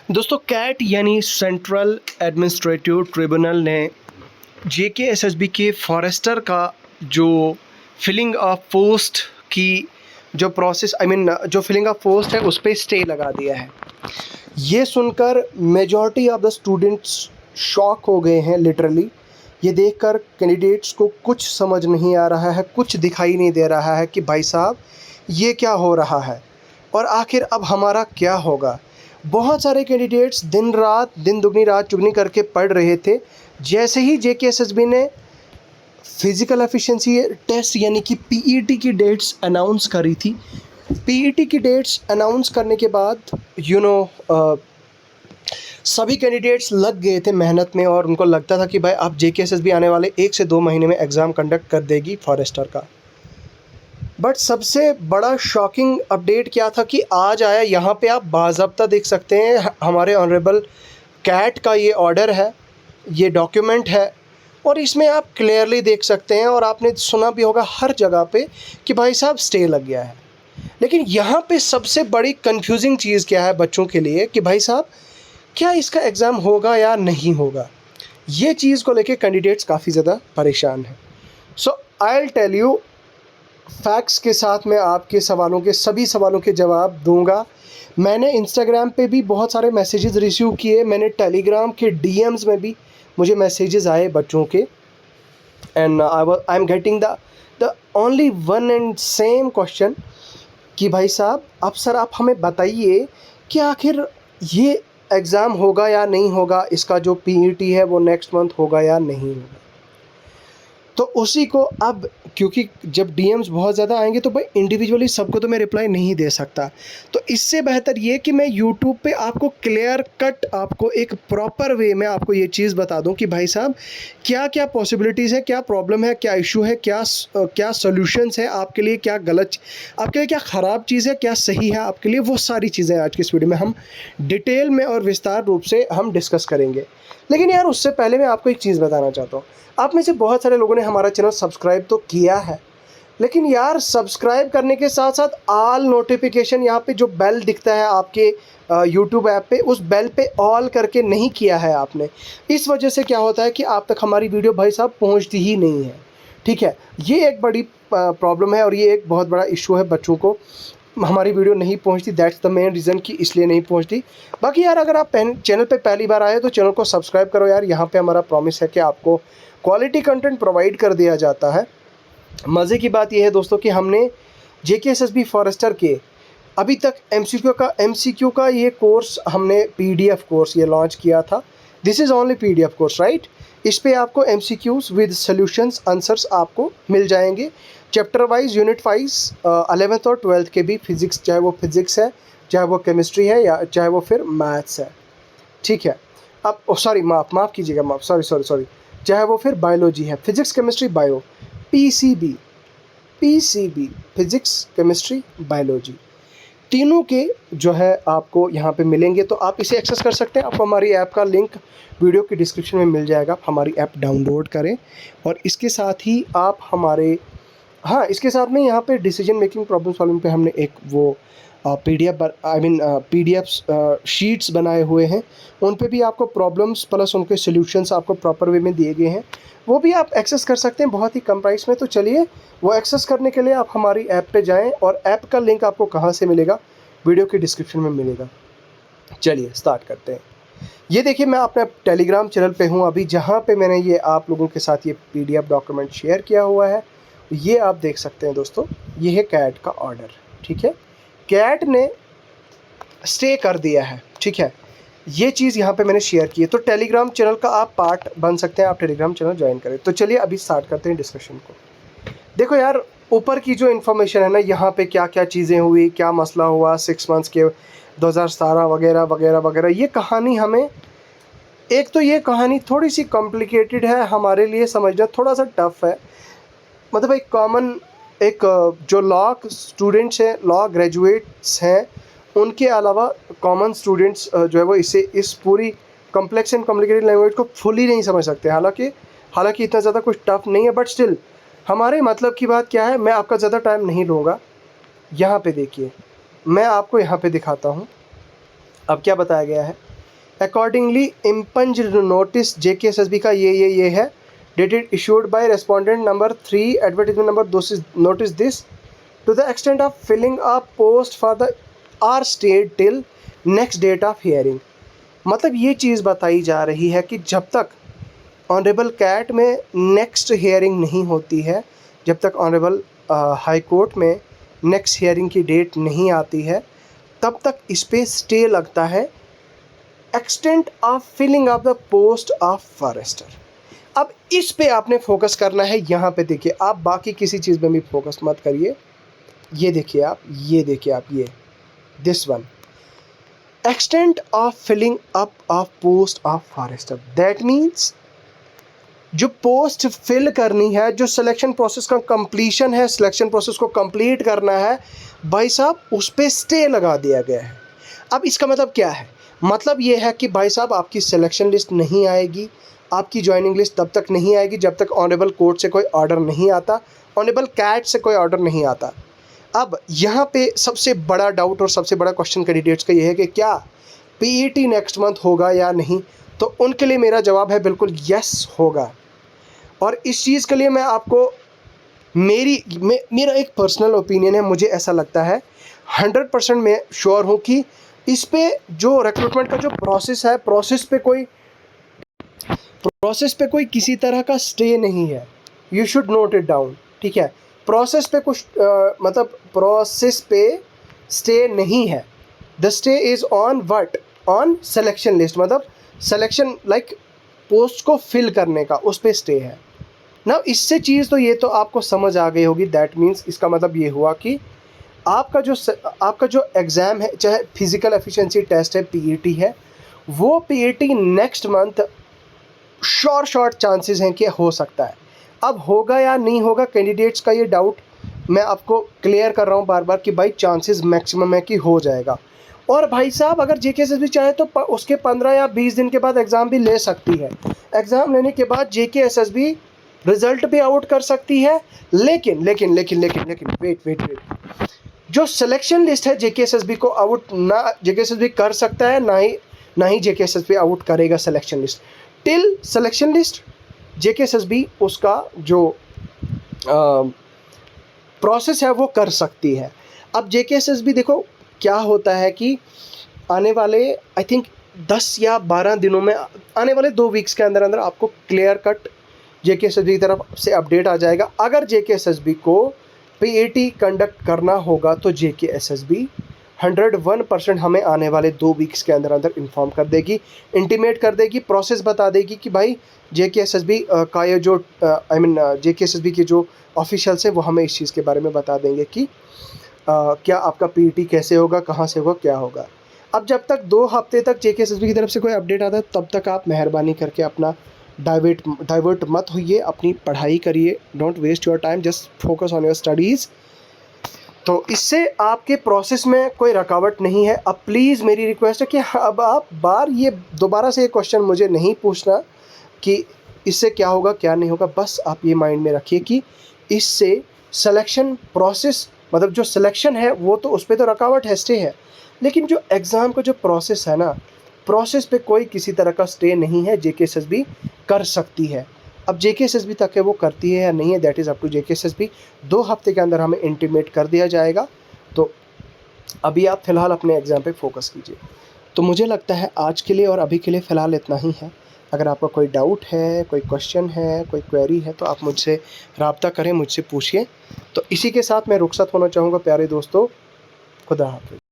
दोस्तों कैट यानी central administrative tribunal ने जेकेएसएसबी के फॉरेस्टर का जो फिलिंग ऑफ पोस्ट की जो प्रोसेस जो फिलिंग ऑफ पोस्ट है उस पर स्टे लगा दिया है। ये सुनकर majority of the students shock हो गए हैं। लिटरली ये देखकर कैंडिडेट्स को कुछ समझ नहीं आ रहा है, कुछ दिखाई नहीं दे रहा है कि भाई साहब ये क्या हो रहा है और आखिर अब हमारा क्या होगा। बहुत सारे कैंडिडेट्स दिन दुगनी रात चुगनी करके पढ़ रहे थे। जैसे ही जेकेएसएसबी ने फिज़िकल एफिशिएंसी टेस्ट यानी कि पीईटी की डेट्स अनाउंस करी थी, पीईटी की डेट्स अनाउंस करने के बाद सभी कैंडिडेट्स लग गए थे मेहनत में और उनको लगता था कि भाई अब जेकेएसएसबी आने वाले 1 से 2 महीने में एग्ज़ाम कंडक्ट कर देगी फॉरेस्टर का। बट सबसे बड़ा शॉकिंग अपडेट क्या था कि आज आया। यहाँ पे आप बाज़ाब्ता देख सकते हैं, हमारे ऑनरेबल कैट का ये ऑर्डर है, ये डॉक्यूमेंट है और इसमें आप क्लियरली देख सकते हैं और आपने सुना भी होगा हर जगह पे कि भाई साहब स्टे लग गया है। लेकिन यहाँ पे सबसे बड़ी कंफ्यूजिंग चीज़ क्या है बच्चों के लिए कि भाई साहब क्या इसका एग्ज़ाम होगा या नहीं होगा। ये चीज़ को लेके कैंडिडेट्स काफ़ी ज़्यादा परेशान हैं। So I will tell you facts के साथ मैं आपके सभी सवालों के जवाब दूंगा। मैंने इंस्टाग्राम पे भी बहुत सारे मैसेजेस रिसीव किए, मैंने टेलीग्राम के डीएम्स में भी मुझे मैसेजेस आए बच्चों के and I am getting the only one and same question कि भाई साहब अब सर आप हमें बताइए कि आखिर ये एग्ज़ाम होगा या नहीं होगा, इसका जो पीईटी है वो नेक्स्ट मंथ होगा या नहीं होगा। तो उसी को अब क्योंकि जब डीएम्स बहुत ज़्यादा आएंगे तो भाई इंडिविजुअली सबको तो मैं रिप्लाई नहीं दे सकता, तो इससे बेहतर ये कि मैं यूट्यूब पे आपको क्लियर कट आपको एक प्रॉपर वे में आपको ये चीज़ बता दूं कि भाई साहब क्या क्या पॉसिबिलिटीज़ है, क्या प्रॉब्लम है, क्या इशू है, क्या सॉल्यूशंस है आपके लिए, क्या गलत आपके लिए, क्या ख़राब चीज़ है, क्या सही है आपके लिए। वो सारी चीज़ें आज की इस वीडियो में हम डिटेल में और विस्तार रूप से हम डिस्कस करेंगे। लेकिन यार उससे पहले मैं आपको एक चीज़ बताना चाहता हूँ। आप में से बहुत सारे लोगों ने हमारा चैनल सब्सक्राइब तो किया है, लेकिन यार सब्सक्राइब करने के साथ साथ ऑल नोटिफिकेशन यहाँ पे जो बेल दिखता है आपके यूट्यूब ऐप पे, उस बेल पे ऑल करके नहीं किया है आपने। इस वजह से क्या होता है कि आप तक हमारी वीडियो भाई साहब पहुँचती ही नहीं है। ठीक है, ये एक बड़ी प्रॉब्लम है और ये एक बहुत बड़ा इशू है, बच्चों को हमारी वीडियो नहीं पहुंचती। दैट्स द मेन रीज़न कि इसलिए नहीं पहुंचती। बाकी यार अगर आप चैनल पे पहली बार आए तो चैनल को सब्सक्राइब करो यार। यहाँ पे हमारा प्रॉमिस है कि आपको क्वालिटी कंटेंट प्रोवाइड कर दिया जाता है। मज़े की बात यह है दोस्तों कि हमने जेकेएसएसबी फॉरेस्टर के अभी तक एमसीक्यू का ये कोर्स हमने पीडीएफ कोर्स ये लॉन्च किया था। This is only PDF course right. इस पे आपको एमसीक्यूज़ विद सॉल्यूशंस आंसर्स आपको मिल जाएंगे chapter wise, unit wise, 11th और 12th के भी फिज़िक्स, चाहे वो फिज़िक्स है, चाहे वो केमिस्ट्री है या चाहे वो फिर मैथ्स है। ठीक है, अब सॉरी माफ़ कीजिएगा, सॉरी चाहे वो फिर बायोलॉजी है, physics chemistry bio, PCB physics chemistry biology, तीनों के जो है आपको यहाँ पे मिलेंगे। तो आप इसे एक्सेस कर सकते हैं। आप हमारी ऐप का लिंक वीडियो की डिस्क्रिप्शन में मिल जाएगा। आप हमारी ऐप डाउनलोड करें और इसके साथ ही आप इसके साथ में यहाँ पे डिसीजन मेकिंग प्रॉब्लम सॉल्विंग पे हमने एक वो पीडीएफ शीट्स बनाए हुए हैं। उन पे भी आपको प्रॉब्लम्स प्लस उनके सॉल्यूशंस आपको प्रॉपर वे में दिए गए हैं, वो भी आप एक्सेस कर सकते हैं बहुत ही कम प्राइस में। तो चलिए वो एक्सेस करने के लिए आप हमारी ऐप पे जाएं और ऐप का लिंक आपको कहाँ से मिलेगा, वीडियो के डिस्क्रिप्शन में मिलेगा। चलिए स्टार्ट करते हैं। ये देखिए मैं अपने टेलीग्राम चैनल पे हूँ अभी, जहाँ पे मैंने ये आप लोगों के साथ ये पीडीएफ डॉक्यूमेंट शेयर किया हुआ है। ये आप देख सकते हैं दोस्तों, ये है कैट का ऑर्डर। ठीक है, कैट ने स्टे कर दिया है। ठीक है, ये चीज़ यहाँ पे मैंने शेयर की है। तो टेलीग्राम चैनल का आप पार्ट बन सकते हैं, आप टेलीग्राम चैनल ज्वाइन करें। तो चलिए अभी स्टार्ट करते हैं डिस्कशन को। देखो यार ऊपर की जो इन्फॉर्मेशन है ना, यहाँ पे क्या क्या चीज़ें हुई, क्या मसला हुआ 6 मंथ्स के 2017 वगैरह वगैरह वगैरह, ये कहानी हमें एक तो ये कहानी थोड़ी सी कॉम्प्लिकेटेड है, हमारे लिए समझना थोड़ा सा टफ है। मतलब एक जो लॉ स्टूडेंट्स हैं, लॉ ग्रेजुएट्स हैं, उनके अलावा कॉमन स्टूडेंट्स जो है वो इस पूरी कॉम्प्लेक्स एंड कॉम्प्लिकेटेड लैंग्वेज को फुली नहीं समझ सकते। हालांकि इतना ज़्यादा कुछ टफ नहीं है, बट स्टिल हमारे मतलब की बात क्या है, मैं आपका ज़्यादा टाइम नहीं लूँगा। यहाँ पे देखिए, मैं आपको यहाँ पे दिखाता हूँ। अब क्या बताया गया है अकॉर्डिंगली इम्पंज नोटिस JKSSB का ये है, dated issued by respondent number 3 advertisement number notice this to the extent of filling a post for the are stayed till next date of hearing. मतलब ये चीज़ बताई जा रही है कि जब तक ऑनरेबल कैट में नेक्स्ट हियरिंग नहीं होती है, जब तक ऑनरेबल हाई कोर्ट में नेक्स्ट हियरिंग की डेट नहीं आती है, तब तक इस पे स्टे लगता है extent of filling of the post of forester. अब इस पे आपने फोकस करना है। यहाँ पे देखिए, आप बाकी किसी चीज़ में भी फोकस मत करिए। ये देखिए आप, ये this one, extent of filling up of post of forester. That means जो पोस्ट फिल करनी है, जो सिलेक्शन प्रोसेस का कंप्लीशन है, सिलेक्शन प्रोसेस को कंप्लीट करना है, भाई साहब उस पर स्टे लगा दिया गया है। अब इसका मतलब क्या है? मतलब ये है कि भाई साहब आपकी सिलेक्शन लिस्ट नहीं आएगी, आपकी ज्वाइनिंग लिस्ट तब तक नहीं आएगी जब तक ऑनरेबल कोर्ट से कोई ऑर्डर नहीं आता, ऑनरेबल कैट से कोई ऑर्डर नहीं आता। अब यहाँ पे सबसे बड़ा डाउट और सबसे बड़ा क्वेश्चन कैंडिडेट्स का ये है कि क्या PET नेक्स्ट मंथ होगा या नहीं? तो उनके लिए मेरा जवाब है बिल्कुल यस होगा। और इस चीज़ के लिए मैं आपको मेरा एक पर्सनल ओपिनियन है, मुझे ऐसा लगता है 100% मैं श्योर हूँ कि इस पे जो रिक्रूटमेंट का जो प्रोसेस है, प्रोसेस पे कोई किसी तरह का स्टे नहीं है। You should note it down, ठीक है? प्रोसेस पे कुछ मतलब प्रोसेस पे स्टे नहीं है। The stay is on what? On selection list, मतलब सिलेक्शन लाइक पोस्ट को फिल करने का, उस पे स्टे है ना। इससे चीज़ तो ये तो आपको समझ आ गई होगी। दैट मीन्स इसका मतलब ये हुआ कि आपका जो एग्ज़ाम है, चाहे फिज़िकल एफिशिएंसी टेस्ट है, PET है, वो PET next month short chances हैं कि हो सकता है। अब होगा या नहीं होगा, कैंडिडेट्स का ये डाउट मैं आपको क्लियर कर रहा हूँ बार बार कि भाई चांसेस मैक्सिमम है कि हो जाएगा। और भाई साहब अगर JKSSB चाहे तो उसके 15 या 20 दिन के बाद एग्ज़ाम भी ले सकती है। एग्ज़ाम लेने के बाद JKSSB रिज़ल्ट भी आउट कर सकती है। लेकिन वेट, जो सिलेक्शन लिस्ट है JKSSB को आउट ना JKSSB कर सकता है, ना ही JKSSB आउट करेगा selection list. Till selection list JKSSB उसका जो प्रोसेस है वो कर सकती है। अब JKSSB देखो क्या होता है कि आने वाले आई थिंक 10 या 12 दिनों में, आने वाले 2 वीक्स के अंदर अंदर आपको क्लियर कट JKSSB की तरफ से अपडेट आ जाएगा। अगर JKSSB को PET कंडक्ट करना होगा तो JKSSB 101% हमें आने वाले 2 वीक्स के अंदर अंदर इन्फॉर्म कर देगी, इंटीमेट कर देगी, प्रोसेस बता देगी कि भाई JKSSB का ये जो JKSSB के जो ऑफिशियल्स हैं वो हमें इस चीज़ के बारे में बता देंगे कि क्या आपका PET कैसे होगा, कहाँ से होगा, क्या होगा। अब जब तक 2 हफ्ते तक JKSSB की तरफ से कोई अपडेट आता है, तब तक आप मेहरबानी करके अपना डाइवर्ट मत होइए, अपनी पढ़ाई करिए। Don't waste your time, just focus on your studies. तो इससे आपके प्रोसेस में कोई रुकावट नहीं है। अब प्लीज़ मेरी रिक्वेस्ट है कि अब आप ये दोबारा से ये क्वेश्चन मुझे नहीं पूछना कि इससे क्या होगा क्या नहीं होगा। बस आप ये माइंड में रखिए कि इससे सिलेक्शन प्रोसेस, मतलब जो सिलेक्शन है वो तो उस पर तो रुकावट है, स्टे है, लेकिन जो एग्ज़ाम का जो प्रोसेस है ना, प्रोसेस पे कोई किसी तरह का स्टे नहीं है। JKSSB कर सकती है। अब JKSSB तक है वो करती है या नहीं है, that is up to JKSSB। 2 हफ्ते के अंदर हमें इंटीमेट कर दिया जाएगा। तो अभी आप फ़िलहाल अपने एग्ज़ाम पे फोकस कीजिए। तो मुझे लगता है आज के लिए और अभी के लिए फ़िलहाल इतना ही है। अगर आपका कोई डाउट है, कोई क्वेश्चन है, कोई क्वेरी है, तो आप मुझसे रब्ता करें, मुझसे पूछिए। तो इसी के साथ मैं रुखसत होना चाहूँगा प्यारे दोस्तों। खुदा हाफ़िज़।